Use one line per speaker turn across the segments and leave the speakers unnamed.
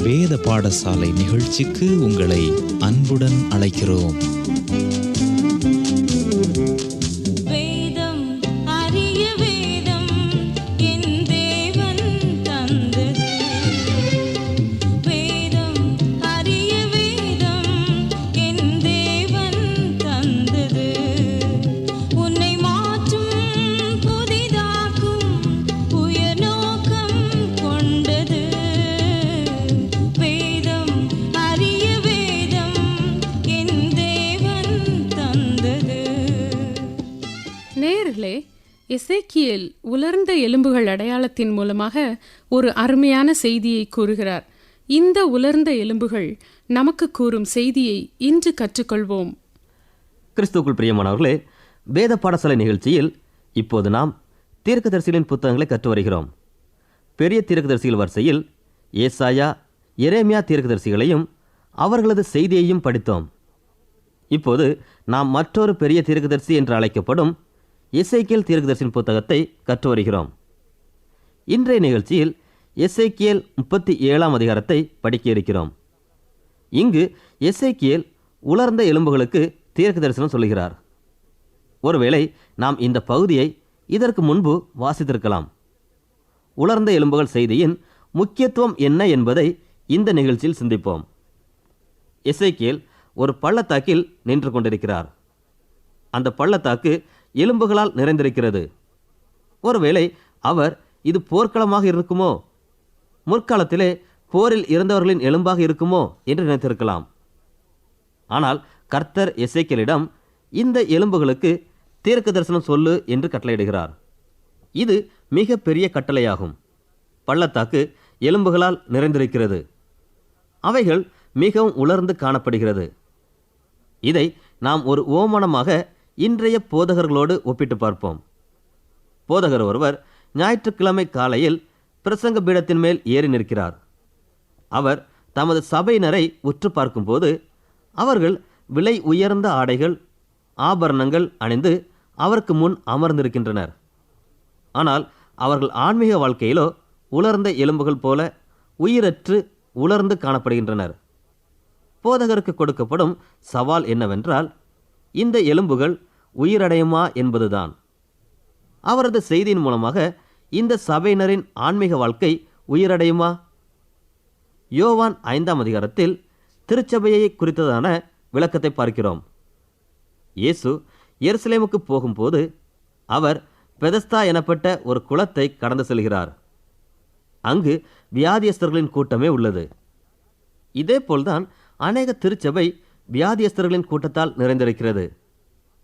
வேத பாடசாலை நிகழ்ச்சிக்கு உங்களை அன்புடன் அழைக்கிறோம்.
எசேக்கியேல் உலர்ந்த எலும்புகள் அடையாளத்தின் மூலமாக ஒரு அருமையான செய்தியை கூறுகிறார். இந்த உலர்ந்த எலும்புகள் நமக்கு கூறும் செய்தியை இன்று கற்றுக்கொள்வோம்.
கிறிஸ்துவுக்குள் பிரியமானவர்களே, வேத பாடசாலை நிகழ்ச்சியில் இப்போது நாம் தீர்க்கதரிசிகளின் புத்தகங்களை கற்று வருகிறோம். பெரிய தீர்க்கதரிசிகள் வரிசையில் ஏசாயா, எரேமியா தீர்க்கதரிசிகளையும் அவர்களது செய்தியையும் படித்தோம். இப்போது நாம் மற்றொரு பெரிய தீர்க்கதரிசி என்று அழைக்கப்படும் எசேக்கியேல் தீர்க்கதரிசியின் புத்தகத்தை கற்று வருகிறோம். இன்றைய நிகழ்ச்சியில் எசேக்கியேல் 37ஆம் அதிகாரத்தை படிக்க இருக்கிறோம். இங்கு எசேக்கியேல் உலர்ந்த எலும்புகளுக்கு தீர்க்க தரிசனம் சொல்லுகிறார். ஒருவேளை நாம் இந்த பகுதியை இதற்கு முன்பு வாசித்திருக்கலாம். உலர்ந்த எலும்புகள் செய்தியின் முக்கியத்துவம் என்ன என்பதை இந்த நிகழ்ச்சியில் சிந்திப்போம். எசேக்கியேல் ஒரு பள்ளத்தாக்கில் நின்று கொண்டிருக்கிறார். அந்த பள்ளத்தாக்கு எலும்புகளால் நிறைந்திருக்கிறது. ஒருவேளை அவர் இது போர்க்களமாக இருக்குமோ, முற்காலத்திலே போரில் இறந்தவர்களின் எலும்பாக இருக்குமோ என்று நினைத்திருக்கலாம். ஆனால் கர்த்தர் எசேக்கியேலிடம் இந்த எலும்புகளுக்கு தீர்க்க தரிசனம் சொல்லு என்று கட்டளையிடுகிறார். இது மிக பெரிய கட்டளையாகும். பள்ளத்தாக்கு எலும்புகளால் நிறைந்திருக்கிறது. அவைகள் மிகவும் உலர்ந்து காணப்படுகிறது. இதை நாம் ஒரு ஓமனமாக இன்றைய போதகர்களோடு ஒப்பிட்டு பார்ப்போம். போதகர் ஒருவர் ஞாயிற்றுக்கிழமை காலையில் பிரசங்க பீடத்தின் மேல் ஏறி நிற்கிறார். அவர் தமது சபையினரை உற்று பார்க்கும்போது அவர்கள் விலை உயர்ந்த ஆடைகள், ஆபரணங்கள் அணிந்து அவருக்கு முன் அமர்ந்திருக்கின்றனர். ஆனால் அவர்கள் ஆன்மீக வாழ்க்கையிலோ உலர்ந்த எலும்புகள் போல உயிரற்று உலர்ந்து காணப்படுகின்றனர். போதகருக்கு கொடுக்கப்படும் சவால் என்னவென்றால், இந்த எலும்புகள் உயிரடையுமா என்பதுதான். அவரது செய்தியின் மூலமாக இந்த சபையினரின் ஆன்மீக வாழ்க்கை உயிரடையுமா? யோவான் 5ஆம் அதிகாரத்தில் திருச்சபையை குறித்ததான விளக்கத்தை பார்க்கிறோம். இயேசு எருசலேமுக்கு போகும்போது அவர் பெதஸ்தா எனப்பட்ட ஒரு குளத்தை கடந்து செல்கிறார். அங்கு வியாதியஸ்தர்களின் கூட்டமே உள்ளது. இதேபோல்தான் அநேக திருச்சபை வியாதியஸ்தர்களின் கூட்டத்தால் நிறைந்திருக்கிறது.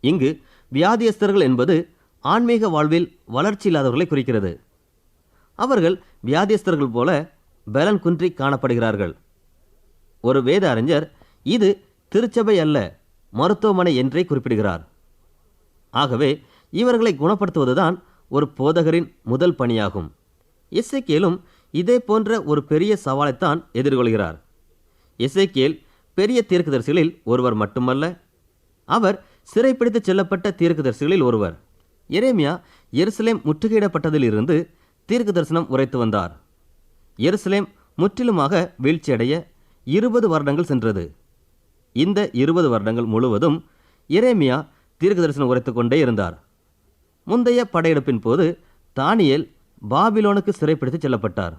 இங்கு வியாதியஸ்தர்கள் என்பது ஆன்மீக வாழ்வில் வளர்ச்சி இல்லாதவர்களை குறிக்கிறது. அவர்கள் வியாதியஸ்தர்கள் போல பலன் குன்றி காணப்படுகிறார்கள். ஒரு வேத அறிஞர் இது திருச்சபை அல்ல, மருத்துவமனை என்றே குறிப்பிடுகிறார். ஆகவே இவர்களை குணப்படுத்துவதுதான் ஒரு போதகரின் முதல் பணியாகும். எசேக்கியேலும் இதே போன்ற ஒரு பெரிய சவாலைத்தான் எதிர்கொள்கிறார். எசேக்கியேல் பெரிய தீர்க்கதரிசிகளில் ஒருவர் மட்டுமல்ல, அவர் சிறைப்பிடித்து செல்லப்பட்ட தீர்க்கதரிசிகளில் ஒருவர். எரேமியா எருசலேம் முற்றுகையிடப்பட்டதிலிருந்து தீர்க்க தரிசனம் உரைத்து வந்தார். எருசலேம் முற்றிலுமாக வீழ்ச்சியடைய 20 வருடங்கள் சென்றது. இந்த 20 வருடங்கள் முழுவதும் எரேமியா தீர்க்க தரிசனம் உரைத்து கொண்டே இருந்தார். முந்தைய படையெடுப்பின் போது தானியேல் பாபிலோனுக்கு சிறைப்பிடித்து செல்லப்பட்டார்.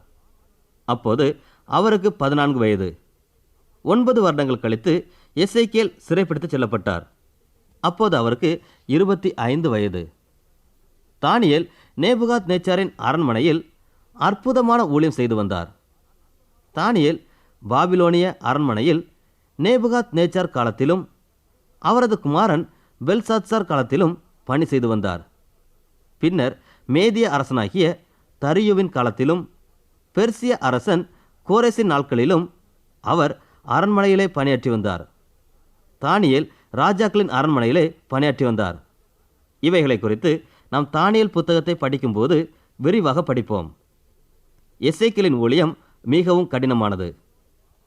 அப்போது அவருக்கு 14 வயது. 9 வருடங்கள் கழித்து எசேக்கியேல் சிறைப்பிடித்து செல்லப்பட்டார். அப்போது அவருக்கு 25 வயது. தானியேல் நேபுகாத் நேச்சாரின் அரண்மனையில் அற்புதமான ஊழியம் செய்து வந்தார். தானியேல் பாபிலோனிய அரண்மனையில் நேபுகாத் நேச்சார் காலத்திலும் அவரது குமாரன் பெல்சாத்சார் காலத்திலும் பணி செய்து வந்தார். பின்னர் மேதிய அரசனாகிய தரியுவின் காலத்திலும் பெர்சிய அரசன் கோரேசின் நாட்களிலும் அவர் அரண்மனையிலே பணியாற்றி வந்தார். தானியேல் ராஜாக்களின் அரண்மனையிலே பணியாற்றி வந்தார். இவைகளை குறித்து நாம் தானியேல் புத்தகத்தை படிக்கும்போது விரிவாக படிப்போம். எசேக்கியேலின் ஊழியம் மிகவும் கடினமானது.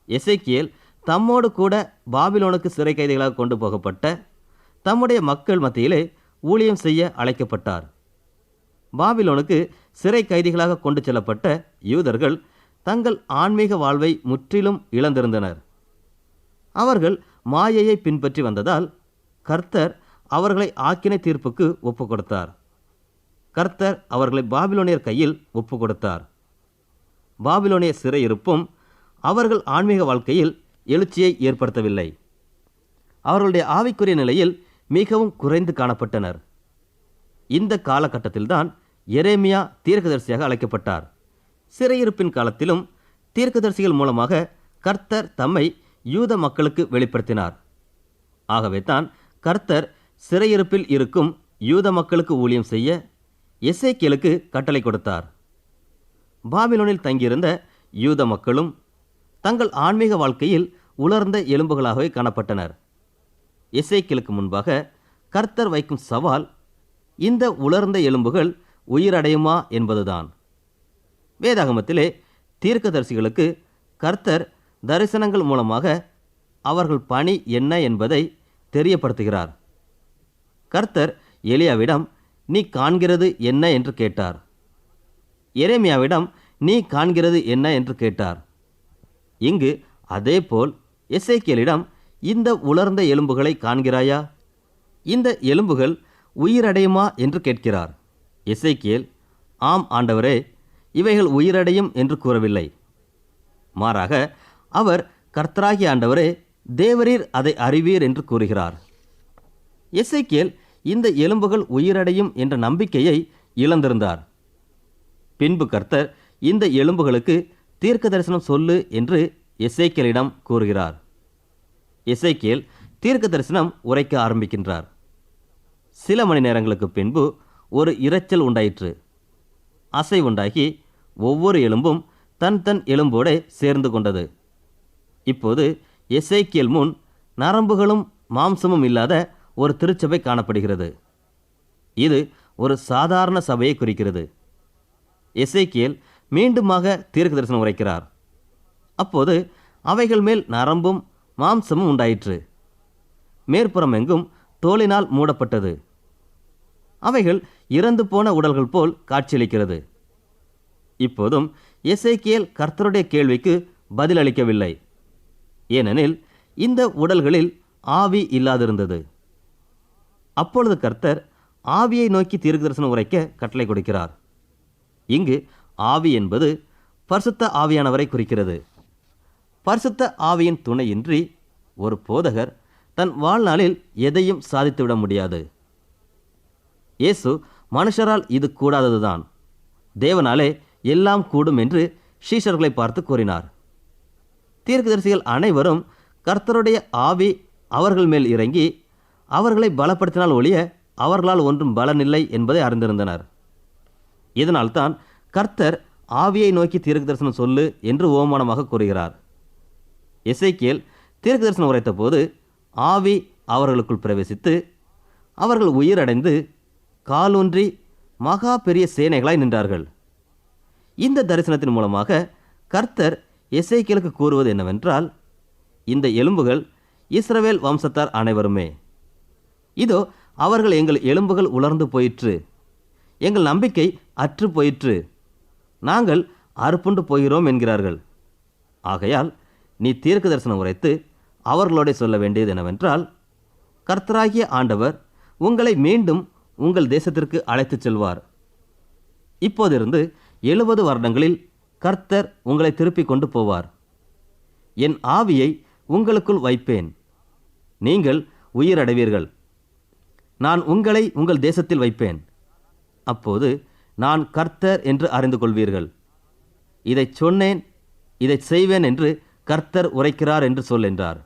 எசேக்கியேல் தம்மோடு கூட பாபிலோனுக்கு சிறை கைதிகளாக கொண்டு போகப்பட்ட தம்முடைய மக்கள் மத்தியிலே ஊழியம் செய்ய அழைக்கப்பட்டார். பாபிலோனுக்கு சிறை கைதிகளாக கொண்டு செல்லப்பட்ட யூதர்கள் தங்கள் ஆன்மீக வாழ்வை முற்றிலும் இழந்திருந்தனர். அவர்கள் மாயையை பின்பற்றி வந்ததால் கர்த்தர் அவர்களை ஆக்கினை தீர்ப்புக்கு ஒப்பு கொடுத்தார். கர்த்தர் அவர்களை பாபிலோனியர் கையில் ஒப்பு கொடுத்தார். பாபிலோனிய சிறையிருப்பும் அவர்கள் ஆன்மீக வாழ்க்கையில் எழுச்சியை ஏற்படுத்தவில்லை. அவர்களுடைய ஆவிக்குரிய நிலையில் மிகவும் குறைந்து காணப்பட்டனர். இந்த காலகட்டத்தில்தான் எரேமியா தீர்க்கதரிசியாக அழைக்கப்பட்டார். சிறையிருப்பின் காலத்திலும் தீர்க்கதரிசிகள் மூலமாக கர்த்தர் தம்மை யூத மக்களுக்கு வெளிப்படுத்தினார். ஆகவே தான் கர்த்தர் சிறையிருப்பில் இருக்கும் யூத மக்களுக்கு ஊழியம் செய்ய எசேக்கியேலுக்கு கட்டளை கொடுத்தார். பாபிலோனில் தங்கியிருந்த யூத மக்களும் தங்கள் ஆன்மீக வாழ்க்கையில் உலர்ந்த எலும்புகளாகவே காணப்பட்டனர். எசேக்கியேலுக்கு முன்பாக கர்த்தர் வைக்கும் சவால் இந்த உலர்ந்த எலும்புகள் உயிரடையுமா என்பதுதான். வேதாகமத்திலே தீர்க்கதரிசிகளுக்கு கர்த்தர் தரிசனங்கள் மூலமாக அவர்கள் பணி என்ன என்பதை தெரியப்படுத்துகிறார். கர்த்தர் எலியாவிடம் நீ காண்கிறது என்ன என்று கேட்டார். எரேமியாவிடம் நீ காண்கிறது என்ன என்று கேட்டார். இங்கு அதேபோல் எசேக்கியேலிடம் இந்த உலர்ந்த எலும்புகளை காண்கிறாயா, இந்த எலும்புகள் உயிரடையுமா என்று கேட்கிறார். எசேக்கியேல் ஆம் ஆண்டவரே, இவைகள் உயிரடையும் என்று கூறவில்லை. மாறாக அவர் கர்த்தராகிய ஆண்டவரே, தேவரீர் அதை அறிவீர் என்று கூறுகிறார். எசேக்கியேல் இந்த எலும்புகள் உயிரடையும் என்ற நம்பிக்கையை இழந்திருந்தார். பின்பு கர்த்தர் இந்த எலும்புகளுக்கு தீர்க்க தரிசனம் சொல்லு என்று எசேக்கியேலிடம் கூறுகிறார். எசேக்கியேல் தீர்க்க தரிசனம் உரைக்க ஆரம்பிக்கின்றார். சில மணி நேரங்களுக்கு பின்பு ஒரு இரைச்சல் உண்டாயிற்று. அசை உண்டாகி ஒவ்வொரு எலும்பும் தன் தன் எலும்போடு சேர்ந்து கொண்டது. இப்போது எசேக்கியேல் முன் நரம்புகளும் மாம்சமும் இல்லாத ஒரு திருச்சபை காணப்படுகிறது. இது ஒரு சாதாரண சபையை குறிக்கிறது. எசேக்கியேல் மீண்டுமாக தீர்க்க தரிசனம் உரைக்கிறார். அப்போது அவைகள் மேல் நரம்பும் மாம்சமும் உண்டாயிற்று. மேற்புறம் எங்கும் தோலினால் மூடப்பட்டது. அவைகள் இறந்து போன உடல்கள் போல் காட்சியளிக்கிறது. இப்போதும் எசேக்கியேல் கர்த்தருடைய கேள்விக்கு பதிலளிக்கவில்லை. ஏனெனில் இந்த உடல்களில் ஆவி இல்லாதிருந்தது. அப்பொழுது கர்த்தர் ஆவியை நோக்கி தீர்க்க தரிசனம் உரைக்க கட்டளை கொடுக்கிறார். இங்கு ஆவி என்பது பரிசுத்த ஆவியானவரை குறிக்கிறது. பரிசுத்த ஆவியின் துணையின்றி ஒரு போதகர் தன் வாழ்நாளில் எதையும் சாதித்துவிட முடியாது. இயேசு மனுஷரால் இது கூடாததுதான், தேவனாலே எல்லாம் கூடும் என்று சீஷர்களை பார்த்து கூறினார். தீர்க்கதரிசிகள் அனைவரும் கர்த்தருடைய ஆவி அவர்கள் மேல் இறங்கி அவர்களை பலப்படுத்தினால் ஒழிய அவர்களால் ஒன்றும் பலனில்லை என்பதை அறிந்திருந்தனர். இதனால்தான் கர்த்தர் ஆவியை நோக்கி தீர்க்க தரிசனம் சொல்லு என்று ஓமானமாக கூறுகிறார். எசேக்கியேல் தீர்க்க தரிசனம் உரைத்த போது ஆவி அவர்களுக்குள் பிரவேசித்து அவர்கள் உயிரடைந்து காலூன்றி மகா பெரிய சேனைகளாய் நின்றார்கள். இந்த தரிசனத்தின் மூலமாக கர்த்தர் எசேக்கியேலுக்கு கூறுவது என்னவென்றால், இந்த எலும்புகள் இஸ்ரவேல் வம்சத்தார் அனைவருமே. இதோ அவர்கள் எங்கள் எலும்புகள் உலர்ந்து போயிற்று, எங்கள் நம்பிக்கை அற்று போயிற்று, நாங்கள் அறுப்புண்டு போகிறோம் என்கிறார்கள். ஆகையால் நீ தீர்க்க தரிசனம் உரைத்து அவர்களோட சொல்ல வேண்டியது என்னவென்றால், கர்த்தராகிய ஆண்டவர் உங்களை மீண்டும் உங்கள் தேசத்திற்கு அழைத்துச் செல்வார். இப்போதிருந்து 70 வருடங்களில் கர்த்தர் உங்களை திருப்பிக் கொண்டு போவார். என் ஆவியை உங்களுக்குள் வைப்பேன், நீங்கள் உயிரடைவீர்கள். நான் உங்களை உங்கள் தேசத்தில் வைப்பேன். அப்போது நான் கர்த்தர் என்று அறிந்து கொள்வீர்கள். இதைச் சொன்னேன், இதைச் செய்வேன் என்று கர்த்தர் உரைக்கிறார் என்று சொல் என்றார்.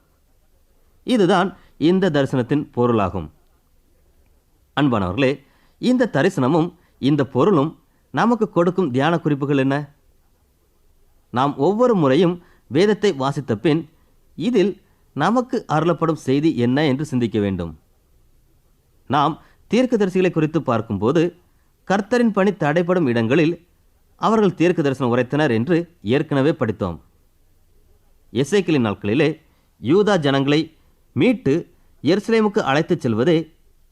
இதுதான் இந்த தரிசனத்தின் பொருளாகும். அன்பானவர்களே, இந்த தரிசனமும் இந்த பொருளும் நமக்கு கொடுக்கும் தியான குறிப்புகள் என்ன? நாம் ஒவ்வொரு முறையும் வேதத்தை வாசித்த பின் இதில் நமக்கு அருளப்படும் செய்தி என்ன என்று சிந்திக்க வேண்டும். நாம் தீர்க்கதரிசிகளை குறித்து பார்க்கும்போது கர்த்தரின் பணி தடைப்படும் இடங்களில் அவர்கள் தீர்க்க தரிசனம் உரைத்தனர் என்று ஏற்கனவே படித்தோம். எசேக்கியேலின் நாட்களிலே யூதா ஜனங்களை மீட்டு எருசலேமுக்கு அழைத்துச் செல்வதே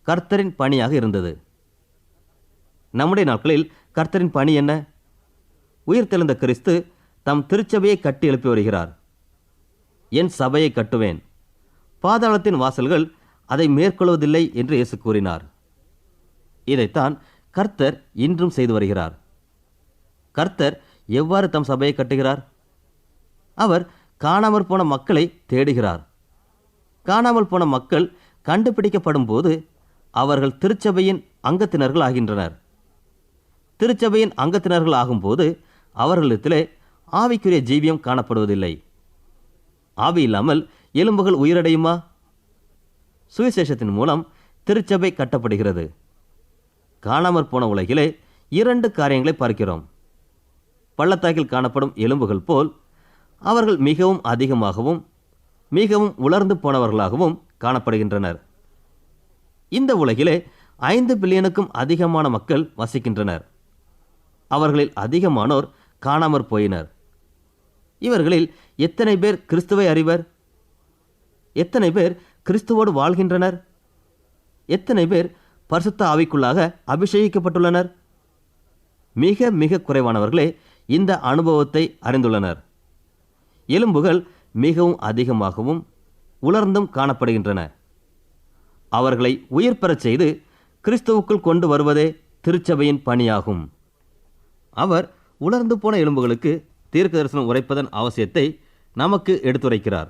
கர்த்தரின் பணியாக இருந்தது. நம்முடைய நாட்களில் கர்த்தரின் பணி என்ன? உயிர்த்தெழுந்த கிறிஸ்து தம் திருச்சபையை கட்டி எழுப்பி வருகிறார். என் சபையை கட்டுவேன், பாதாளத்தின் வாசல்கள் அதை மேற்கொள்வதில்லை என்று இயேசு கூறினார். இதைத்தான் கர்த்தர் இன்றும் செய்து வருகிறார். கர்த்தர் எவ்வாறு தம் சபையை கட்டுகிறார்? அவர் காணாமற் போன மக்களை தேடுகிறார். காணாமல் போன மக்கள் கண்டுபிடிக்கப்படும் போது அவர்கள் திருச்சபையின் அங்கத்தினர்கள் ஆகின்றனர். திருச்சபையின் அங்கத்தினர்கள் ஆகும்போது அவர்களிடத்திலே ஆவிக்குரிய ஜீவியம் காணப்படுவதில்லை. ஆவி இல்லாமல் எலும்புகள் உயிரடையுமா? சுவிசேஷத்தின் மூலம் திருச்சபை கட்டப்படுகிறது. காணாமற் போன உலகிலே 2 காரியங்களை பார்க்கிறோம். பள்ளத்தாக்கில் காணப்படும் எலும்புகள் போல் அவர்கள் மிகவும் அதிகமாகவும் மிகவும் உலர்ந்து போனவர்களாகவும் காணப்படுகின்றனர். இந்த உலகிலே 5 பில்லியனுக்கும் அதிகமான மக்கள் வசிக்கின்றனர். அவர்களில் அதிகமானோர் காணாமற் போயினர். இவர்களில் எத்தனை பேர் கிறிஸ்துவை அறிவர்? எத்தனை பேர் கிறிஸ்துவோடு வாழ்கின்றனர்? எத்தனை பேர் பரிசுத்த ஆவிக்குள்ளாக அபிஷேகிக்கப்பட்டுள்ளனர்? மிக மிக குறைவானவர்களே இந்த அனுபவத்தை அறிந்துள்ளனர். எலும்புகள் மிகவும் அதிகமாகவும் உலர்ந்தும் காணப்படுகின்றன. அவர்களை உயிர் பெறச் செய்து கிறிஸ்துவுக்குள் கொண்டு வருவதே திருச்சபையின் பணியாகும். அவர் உலர்ந்து போன எலும்புகளுக்கு தீர்க்க தரிசனம் உரைப்பதன் அவசியத்தை நமக்கு எடுத்துரைக்கிறார்.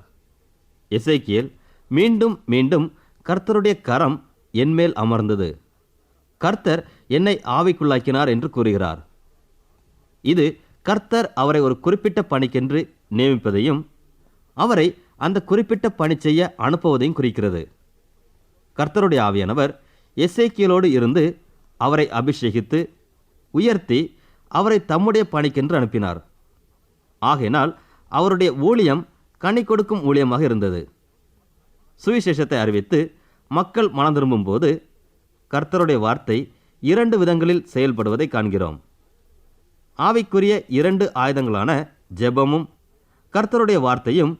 எசேக்கியேல் மீண்டும் மீண்டும் கர்த்தருடைய கரம் என்மேல் அமர்ந்தது, கர்த்தர் என்னை ஆவிக்குள்ளாக்கினார் என்று கூறுகிறார். இது கர்த்தர் அவரை ஒரு குறிப்பிட்ட பணிக்கென்று நியமிப்பதையும் அவரை அந்த குறிப்பிட்ட பணி செய்ய அனுப்புவதையும் குறிக்கிறது. கர்த்தருடைய ஆவியானவர் எசேக்கியேலோடு இருந்து அவரை அபிஷேகித்து உயர்த்தி அவரை தம்முடைய பணிக்கென்று அனுப்பினார். ஆகையினால் அவருடைய ஊழியம் கனி கொடுக்கும் ஊழியமாக இருந்தது. சுவிசேஷத்தை அறிவித்து மக்கள் மனம் திரும்பும் போது கர்த்தருடைய வார்த்தை 2 விதங்களில் செயல்படுவதை காண்கிறோம். ஆவிக்குரிய 2 ஆயுதங்களான ஜெபமும் கர்த்தருடைய வார்த்தையும்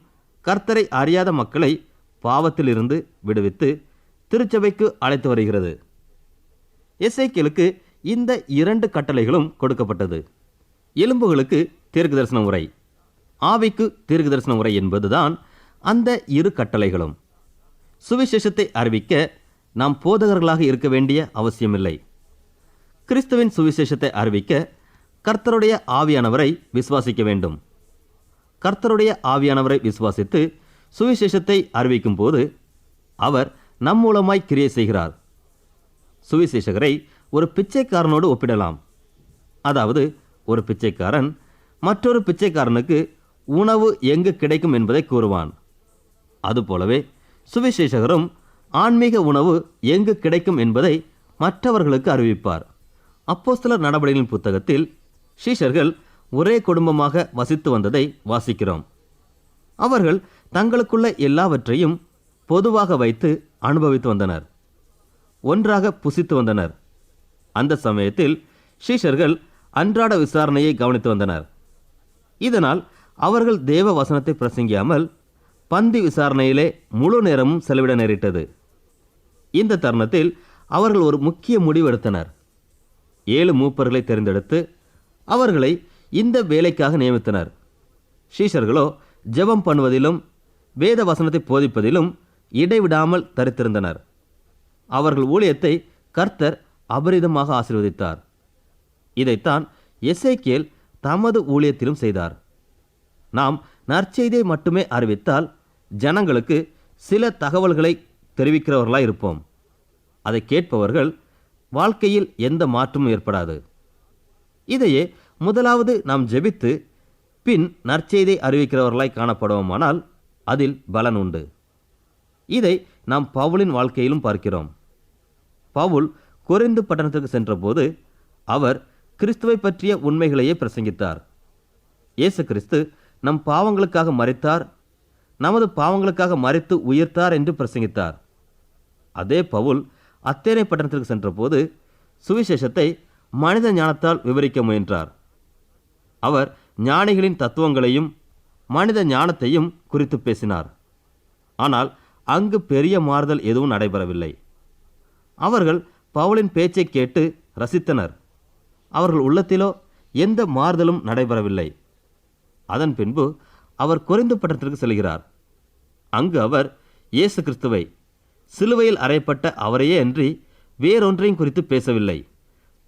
கர்த்தரை அறியாத மக்களை பாவத்திலிருந்து விடுவித்து திருச்சபைக்கு அழைத்து வருகிறது. எசேக்கியேலுக்கு இந்த 2 கட்டளைகளும் கொடுக்கப்பட்டது. எலும்புகளுக்கு தீர்க்க தரிசன உரை, ஆவிக்கு தீர்க்க தரிசன உரை என்பதுதான் அந்த 2 கட்டளைகளும். சுவிசேஷத்தை அறிவிக்க நாம் போதகர்களாக இருக்க வேண்டிய அவசியமில்லை. கிறிஸ்துவின் சுவிசேஷத்தை அறிவிக்க கர்த்தருடைய ஆவியானவரை விசுவாசிக்க வேண்டும். கர்த்தருடைய ஆவியானவரை விசுவாசித்து சுவிசேஷத்தை அறிவிக்கும் போது அவர் நம் மூலமாய் கிரியை செய்கிறார். சுவிசேஷகரை ஒரு பிச்சைக்காரனோடு ஒப்பிடலாம். அதாவது ஒரு பிச்சைக்காரன் மற்றொரு பிச்சைக்காரனுக்கு உணவு எங்கு கிடைக்கும் என்பதை கூறுவான். அதுபோலவே சுவிசேஷகரும் ஆன்மீக உணவு எங்கு கிடைக்கும் என்பதை மற்றவர்களுக்கு அறிவிப்பார். அப்போஸ்தலர் நடபடிகளின் புத்தகத்தில் சீஷர்கள் ஒரே குடும்பமாக வசித்து வந்ததை வாசிக்கிறோம். அவர்கள் தங்களுக்குள்ள எல்லாவற்றையும் பொதுவாக வைத்து அனுபவித்து வந்தனர். ஒன்றாக புசித்து வந்தனர். அந்த சமயத்தில் சீஷர்கள் அன்றாட விசாரணையை கவனித்து வந்தனர். இதனால் அவர்கள் தேவ வசனத்தை பிரசங்கியாமல் பந்தி விசாரணையிலே முழு நேரமும் செலவிட நேரிட்டது. இந்த தருணத்தில் அவர்கள் ஒரு முக்கிய முடிவு எடுத்தனர். 7 மூப்பர்களை தேர்ந்தெடுத்து அவர்களை இந்த வேலைக்காக நியமித்தனர். சீஷர்களோ ஜெபம் பண்ணுவதிலும் வேத வசனத்தை போதிப்பதிலும் இடைவிடாமல் தரித்திருந்தனர். அவர்கள் ஊழியத்தை கர்த்தர் அபரிதமாக ஆசீர்வதித்தார். இதைத்தான் எசேக்கியேல் தமது ஊழியத்திலும் செய்தார். நாம் நற்செய்தியை மட்டுமே அறிவித்தால் ஜனங்களுக்கு சில தகவல்களை தெரிவிக்கிறவர்களாய் இருப்போம். அதை கேட்பவர்கள் வாழ்க்கையில் எந்த மாற்றமும் ஏற்படாது. இதையே முதலாவது நாம் ஜெபித்து பின் நற்செய்தியை அறிவிக்கிறவர்களாய் காணப்படுவோமானால் அதில் பலன் உண்டு. இதை நாம் பவுலின் வாழ்க்கையிலும் பார்க்கிறோம். பவுல் கொரிந்து பட்டணத்துக்கு சென்றபோது அவர் கிறிஸ்துவை பற்றிய உண்மைகளையே பிரசங்கித்தார். இயேசு கிறிஸ்து நம் பாவங்களுக்காக மரித்தார், நமது பாவங்களுக்காக மரித்து உயிர்த்தார் என்று பிரசங்கித்தார். அதே பவுல் அத்தேனை பட்டணத்திற்கு சென்றபோது சுவிசேஷத்தை மனித ஞானத்தால் விவரிக்க முயன்றார். அவர் ஞானிகளின் தத்துவங்களையும் மனித ஞானத்தையும் குறித்து பேசினார். ஆனால் அங்கு பெரிய மாறுதல் எதுவும் நடைபெறவில்லை. அவர்கள் பவுலின் பேச்சை கேட்டு ரசித்தனர். அவர்கள் உள்ளத்திலோ எந்த மாறுதலும் நடைபெறவில்லை. அதன் பின்பு அவர் கொரிந்து பட்டணத்திற்கு செல்கிறார். அங்கு அவர் இயேசு கிறிஸ்துவை, சிலுவையில் அறையப்பட்ட அவரையே அன்றி வேறொன்றையும் குறித்து பேசவில்லை.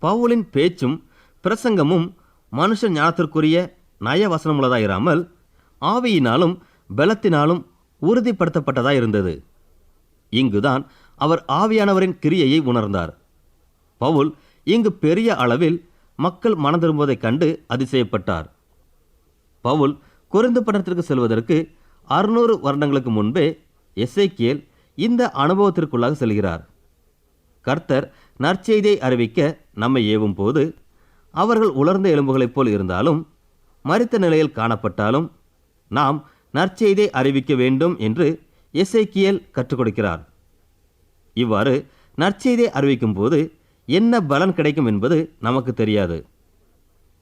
பவுலின் பேச்சும் பிரசங்கமும் மனுஷ ஞானத்திற்குரிய நயவசனமுள்ளதாயிராமல் ஆவியினாலும் பலத்தினாலும் உறுதிப்படுத்தப்பட்டதாயிருந்தது. இங்குதான் அவர் ஆவியானவரின் கிரியையை உணர்ந்தார். பவுல் இங்கு பெரிய அளவில் மக்கள் மனம் திரும்புவதைக் கண்டு அதிசயப்பட்டார். பவுல் கொரிந்து பட்டணத்திற்கு செல்வதற்கு 600 வருடங்களுக்கு முன்பே எசேக்கியேல் இந்த அனுபவத்திற்குள்ளாக செல்கிறார். கர்த்தர் நற்செய்தியை அறிவிக்க நம்மை ஏவும் போது அவர்கள் உலர்ந்த எலும்புகளைப் போல் இருந்தாலும் மரித்த நிலையில் காணப்பட்டாலும் நாம் நற்செய்தியை அறிவிக்க வேண்டும் என்று எசேக்கியேல் கற்றுக் கொடுக்கிறார். இவ்வாறு நற்செய்தியை அறிவிக்கும் போது என்ன பலன் கிடைக்கும் என்பது நமக்கு தெரியாது.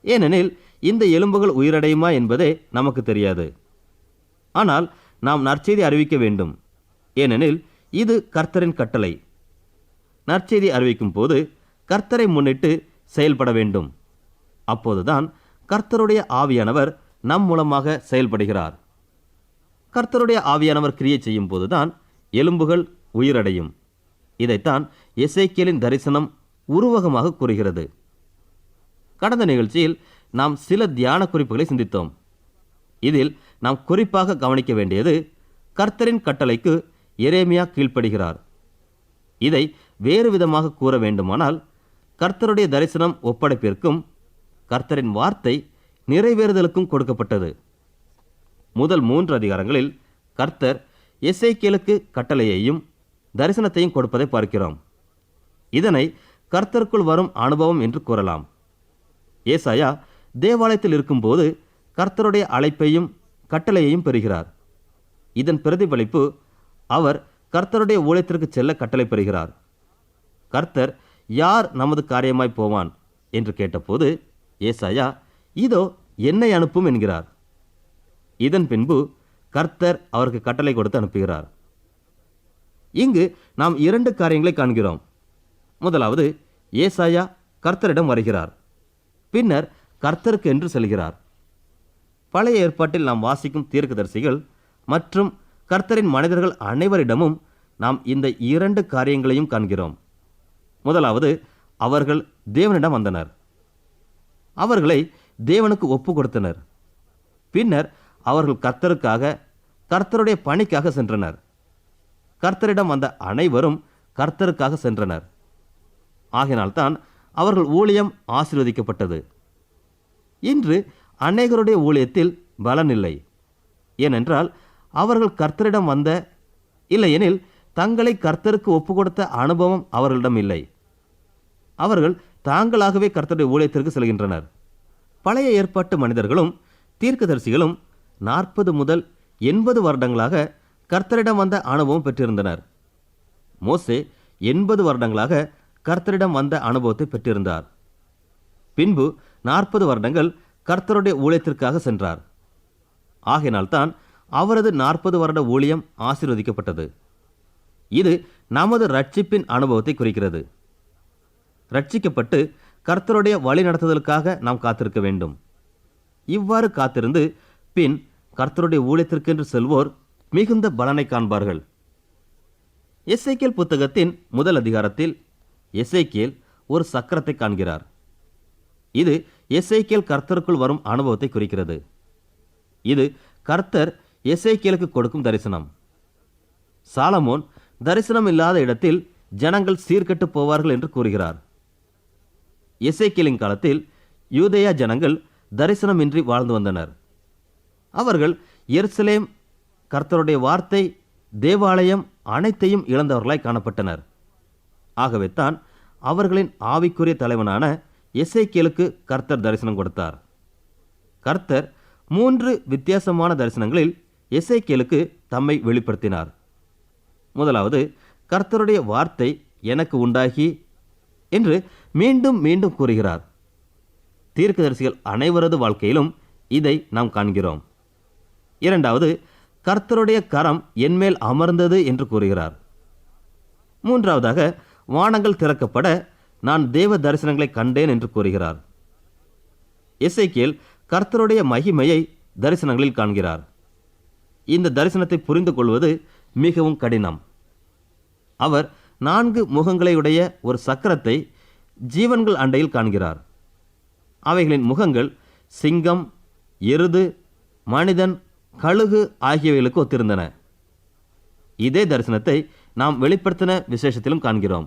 ஏனெனில் இந்த எலும்புகள் உயிரடையுமா என்பதே நமக்கு தெரியாது. ஆனால் நாம் நற்செய்தி அறிவிக்க வேண்டும். ஏனெனில் இது கர்த்தரின் கட்டளை. நற்செய்தி அறிவிக்கும் போது கர்த்தரை முன்னிட்டு செயல்பட வேண்டும். அப்போதுதான் கர்த்தருடைய ஆவியானவர் நம் மூலமாக செயல்படுகிறார். கர்த்தருடைய ஆவியானவர் கிரியை செய்யும் போதுதான் எலும்புகள் உயிரடையும். இதைத்தான் எசேக்கியேலின் தரிசனம் உருவகமாக கூறுகிறது. கடந்த நிகழ்ச்சியில் நாம் சில தியான குறிப்புகளை சிந்தித்தோம். இதில் நாம் குறிப்பாக கவனிக்க வேண்டியது, கர்த்தரின் கட்டளைக்கு எரேமியா கீழ்ப்படுகிறார். இதை வேறு விதமாக கூற வேண்டுமானால், கர்த்தருடைய தரிசனம் ஒப்படைப்பிற்கும் கர்த்தரின் வார்த்தை நிறைவேறுதலுக்கும் கொடுக்கப்பட்டது. முதல் 3 அதிகாரங்களில் கர்த்தர் எசேக்கியேலுக்கு கட்டளையையும் தரிசனத்தையும் கொடுப்பதை பார்க்கிறோம். இதனை கர்த்தருக்குள் வரும் அனுபவம் என்று கூறலாம். ஏசாயா தேவாலயத்தில் இருக்கும்போது கர்த்தருடைய அழைப்பையும் கட்டளையையும் பெறுகிறார். இதன் பிரதிபலிப்பு அவர் கர்த்தருடைய ஊழியத்திற்கு செல்ல கட்டளை பெறுகிறார். கர்த்தர் யார் நமது காரியமாய் போவான் என்று கேட்டபோது ஏசாயா, இதோ என்னை அனுப்பும் என்கிறார். இதன் பின்பு கர்த்தர் அவருக்கு கட்டளை கொடுத்து அனுப்புகிறார். இங்கு நாம் 2 காரியங்களை காண்கிறோம். முதலாவது, ஏசாயா கர்த்தரிடம் வருகிறார். பின்னர் கர்த்தருக்கு என்று செல்கிறார். பழைய ஏற்பாட்டில் நாம் வாசிக்கும் தீர்க்கதரிசிகள் மற்றும் கர்த்தரின் மனிதர்கள் அனைவரிடமும் நாம் இந்த 2 காரியங்களையும் காண்கிறோம். முதலாவது, அவர்கள் தேவனிடம் வந்தனர். அவர்களை தேவனுக்கு ஒப்பு கொடுத்தனர். பின்னர் அவர்கள் கர்த்தருக்காக, கர்த்தருடைய பணிக்காக சென்றனர். கர்த்தரிடம் வந்த அனைவரும் கர்த்தருக்காக சென்றனர். ஆகினால்தான் அவர்கள் ஊழியம் ஆசீர்வதிக்கப்பட்டது. இன்று அநேகருடைய ஊழியத்தில் பலன் இல்லை. ஏனென்றால் அவர்கள் கர்த்தரிடம் வந்த, இல்லையெனில் தங்களை கர்த்தருக்கு ஒப்பு கொடுத்த அனுபவம் அவர்களிடம் இல்லை. அவர்கள் தாங்களாகவே கர்த்தருடைய ஊழியத்திற்கு செல்கின்றனர். பழைய ஏற்பாட்டு மனிதர்களும் தீர்க்கதரிசிகளும் 40 முதல் 80 வருடங்களாக கர்த்தரிடம் வந்த அனுபவம் பெற்றிருந்தனர். மோசே 80 வருடங்களாக கர்த்தரிடம் வந்த அனுபவத்தை பெற்றிருந்தார். பின்பு 40 வருடங்கள் கர்த்தருடைய ஊழியத்திற்காக சென்றார். ஆகையினால்தான் அவரது 40 வருட ஊழியம் ஆசீர்வதிக்கப்பட்டது. இது நமது ரட்சிப்பின் அனுபவத்தை குறிக்கிறது. ரட்சிக்கப்பட்டு கர்த்தருடைய வழி நடத்துதலுக்காக நாம் காத்திருக்க வேண்டும். இவ்வாறு காத்திருந்து பின் கர்த்தருடைய ஊழியத்திற்கென்று செல்வோர் மிகுந்த பலனை காண்பார்கள். எசேக்கியேல் புத்தகத்தின் முதல் அதிகாரத்தில் எசேக்கியேல் ஒரு சக்கரத்தை காண்கிறார். இது எசேக்கியேல் கர்த்தருக்குள் வரும் அனுபவத்தை குறிக்கிறது. இது கர்த்தர் எசேக்கியேலுக்கு கொடுக்கும் தரிசனம். சாலமோன் தரிசனம் இல்லாத இடத்தில் ஜனங்கள் சீர்கெட்டு போவார்கள் என்று கூறுகிறார். எசேக்கியேலின் காலத்தில் யூதேயா ஜனங்கள் தரிசனமின்றி வாழ்ந்து வந்தனர். அவர்கள் எருசலேம், கர்த்தருடைய வார்த்தை, தேவாலயம் அனைத்தையும் இழந்தவர்களாய் காணப்பட்டனர். ஆகவே தான் அவர்களின் ஆவிக்குரிய தலைவனான எசேக்கியேலுக்கு கர்த்தர் தரிசனம் கொடுத்தார். கர்த்தர் 3 வித்தியாசமான தரிசனங்களில் எசேக்கியேலுக்கு தம்மை வெளிப்படுத்தினார். முதலாவது, கர்த்தருடைய வார்த்தை எனக்கு உண்டாகி என்று மீண்டும் மீண்டும் கூறுகிறார். தீர்க்கதரிசிகள் அனைவரது வாழ்க்கையிலும் இதை நாம் காண்கிறோம். இரண்டாவது, கர்த்தருடைய கரம் என்மேல் அமர்ந்தது என்று கூறுகிறார். மூன்றாவதாக, வானங்கள் திறக்கப்பட நான் தேவ தரிசனங்களை கண்டேன் என்று கூறுகிறார். எசேக்கியேல் கர்த்தருடைய மகிமையை தரிசனங்களில் காண்கிறார். இந்த தரிசனத்தை புரிந்து கொள்வது மிகவும் கடினம். அவர் 4 முகங்களையுடைய ஒரு சக்கரத்தை ஜீவன்கள் அண்டையில் காண்கிறார். அவைகளின் முகங்கள் சிங்கம், எருது, மனிதன், கழுகு ஆகியவைகளுக்கு ஒத்திருந்தன. இதே தரிசனத்தை நாம் வெளிப்படுத்தின விசேஷத்திலும் காண்கிறோம்.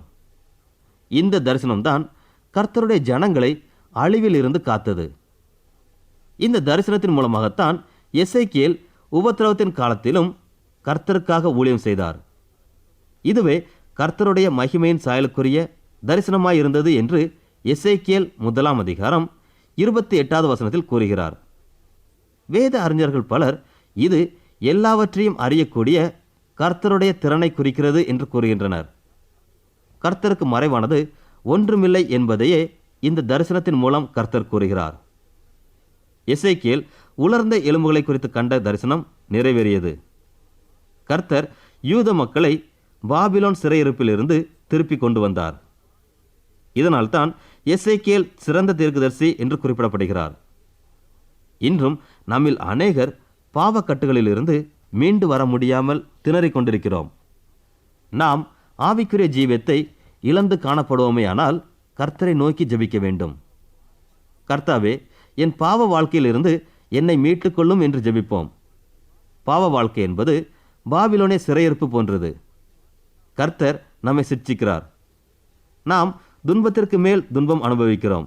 இந்த தரிசனம்தான் கர்த்தருடைய ஜனங்களை அழிவில் இருந்து காத்தது. இந்த தரிசனத்தின் மூலமாகத்தான் எசேக்கியேல் உபத்திரவத்தின் காலத்திலும் கர்த்தருக்காக ஊழியம் செய்தார். இதுவே கர்த்தருடைய மகிமையின் சாயலுக்குரிய தரிசனமாயிருந்தது என்று எசேக்கியேல் 1 அதிகாரம் 28வது வசனத்தில் கூறுகிறார். வேத அறிஞர்கள் பலர் இது எல்லாவற்றையும் அறியக்கூடிய கர்த்தருடைய திறனை குறிக்கிறது என்று கூறுகின்றனர். கர்த்தருக்கு மறைவானது ஒன்றுமில்லை என்பதையே இந்த தரிசனத்தின் மூலம் கர்த்தர் கூறுகிறார். எசேக்கியேல் உலர்ந்த எலும்புகளை குறித்து கண்ட தரிசனம் நிறைவேறியது. கர்த்தர் யூத மக்களை பாபிலோன் சிறையிருப்பிலிருந்து திருப்பி கொண்டு வந்தார். இதனால்தான் எசேக்கியேல் சிறந்த தீர்க்கதரிசி என்று குறிப்பிடப்படுகிறார். இன்றும் நம்மில் அநேகர் பாவக்கட்டுகளிலிருந்து மீண்டு வர முடியாமல் திணறிக் கொண்டிருக்கிறோம். நாம் ஆவிக்குரிய ஜீவியத்தை இழந்து காணப்படுவோமேயானால் கர்த்தரை நோக்கி ஜெபிக்க வேண்டும். கர்த்தாவே, என் பாவ வாழ்க்கையிலிருந்து என்னை மீட்டுக்கொள்ளும் என்று ஜெபிப்போம். பாவ வாழ்க்கை என்பது பாபிலோனே சிறையிருப்பு போன்றது. கர்த்தர் நம்மை சிட்சிக்கிறார். நாம் துன்பத்திற்கு மேல் துன்பம் அனுபவிக்கிறோம்.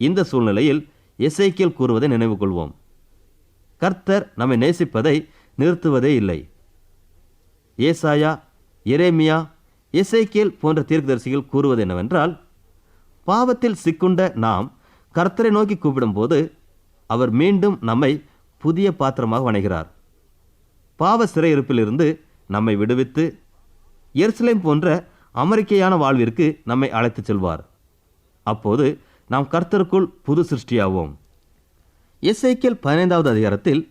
இந்த சூழ்நிலையில் எசேக்கியேல் கூறுவதை நினைவு கொள்வோம். கர்த்தர் நம்மை நேசிப்பதை நிறுத்துவதே இல்லை. ஏசாயா, எரேமியா, எசேக்கியேல் போன்ற தீர்க்கதரிசிகள் கூறுவது என்னவென்றால், பாவத்தில் சிக்குண்ட நாம் கர்த்தரை நோக்கி கூப்பிடும்போது அவர் மீண்டும் நம்மை புதிய பாத்திரமாக வணைகிறார். பாவ சிறையிருப்பிலிருந்து நம்மை விடுவித்து எருசலேம் போன்ற அமெரிக்கையான வாழ்விற்கு நம்மை அழைத்துச் செல்வார். அப்போது நாம் கர்த்தருக்குள் புது சிருஷ்டியாவோம். எசேக்கியேல் 15வது அதிகாரத்தில்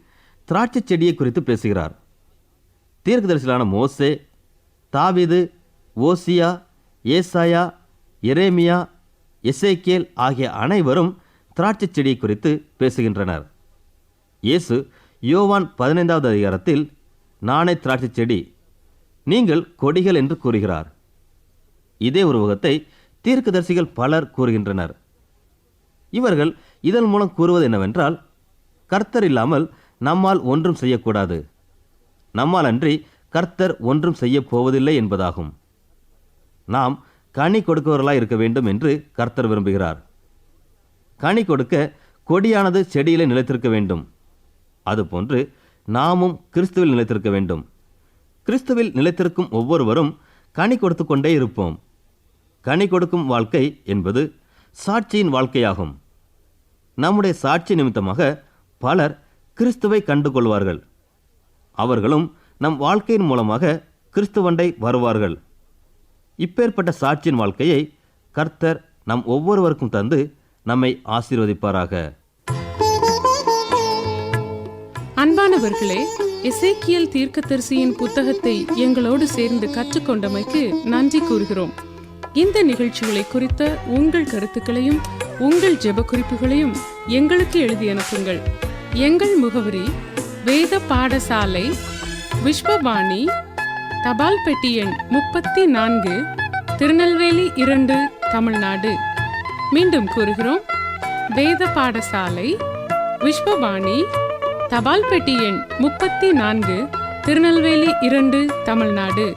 திராட்சை செடியை குறித்து பேசுகிறார். தீர்க்கதரிசிகளான மோசே, தாவீது, ஓசியா, ஏசாயா, எரேமியா, எசேக்கியேல் ஆகிய அனைவரும் திராட்சை செடியை குறித்து பேசுகின்றனர். இயேசு யோவான் 15வது அதிகாரத்தில் நானே திராட்சை செடி, நீங்கள் கொடிகள் என்று கூறுகிறார். இதே உருவகத்தை தீர்க்கதரிசிகள் பலர் கூறுகின்றனர். இவர்கள் இதன் மூலம் கூறுவது என்னவென்றால், கர்த்தர் இல்லாமல் நம்மால் ஒன்றும் செய்யக்கூடாது, நம்மால் அன்றி கர்த்தர் ஒன்றும் செய்ய போவதில்லை என்பதாகும். நாம் கனி கொடுக்கவர்களாய் இருக்க வேண்டும் என்று கர்த்தர் விரும்புகிறார். கனி கொடுக்க கொடியானது செடியிலே நிலைத்திருக்க வேண்டும். அதுபோன்று நாமும் கிறிஸ்துவில் நிலைத்திருக்க வேண்டும். கிறிஸ்துவில் நிலைத்திருக்கும் ஒவ்வொருவரும் கனி கொடுத்து கொண்டே இருப்போம். கனி கொடுக்கும் வாழ்க்கை என்பது சாட்சியின் வாழ்க்கையாகும். நம்முடைய சாட்சி நிமித்தமாக பலர் கிறிஸ்துவை கண்டுகொள்வார்கள். அவர்களும் நம் வாழ்க்கையின் மூலமாக கிறிஸ்துவண்டை வருவார்கள். இப்பேற்பட்ட சாட்சியின் வாழ்க்கையை கர்த்தர் நம் ஒவ்வொருவருக்கும் தந்து நம்மை ஆசீர்வதிப்பாராக.
அன்பானவர்களே, எசேக்கியேல் தீர்க்கதரிசியின் புத்தகத்தை எங்களோடு சேர்ந்து கற்றுக்கொண்டமைக்கு நன்றி கூறுகிறோம். இந்த நிகழ்ச்சிகளை குறித்த உங்கள் கருத்துக்களையும் உங்கள் ஜெப குறிப்புகளையும் எங்களுக்கு எழுதி அனுப்புங்கள். எங்கள் முகவரி: வேத பாடசாலை, விஸ்வபாணி, தபால் பெட்டி எண் 34, திருநெல்வேலி 2, தமிழ்நாடு. மீண்டும் கூறுகிறோம்: வேத பாடசாலை, விஸ்வபாணி, தபால் பெட்டி எண் 34, திருநெல்வேலி 2, தமிழ்நாடு.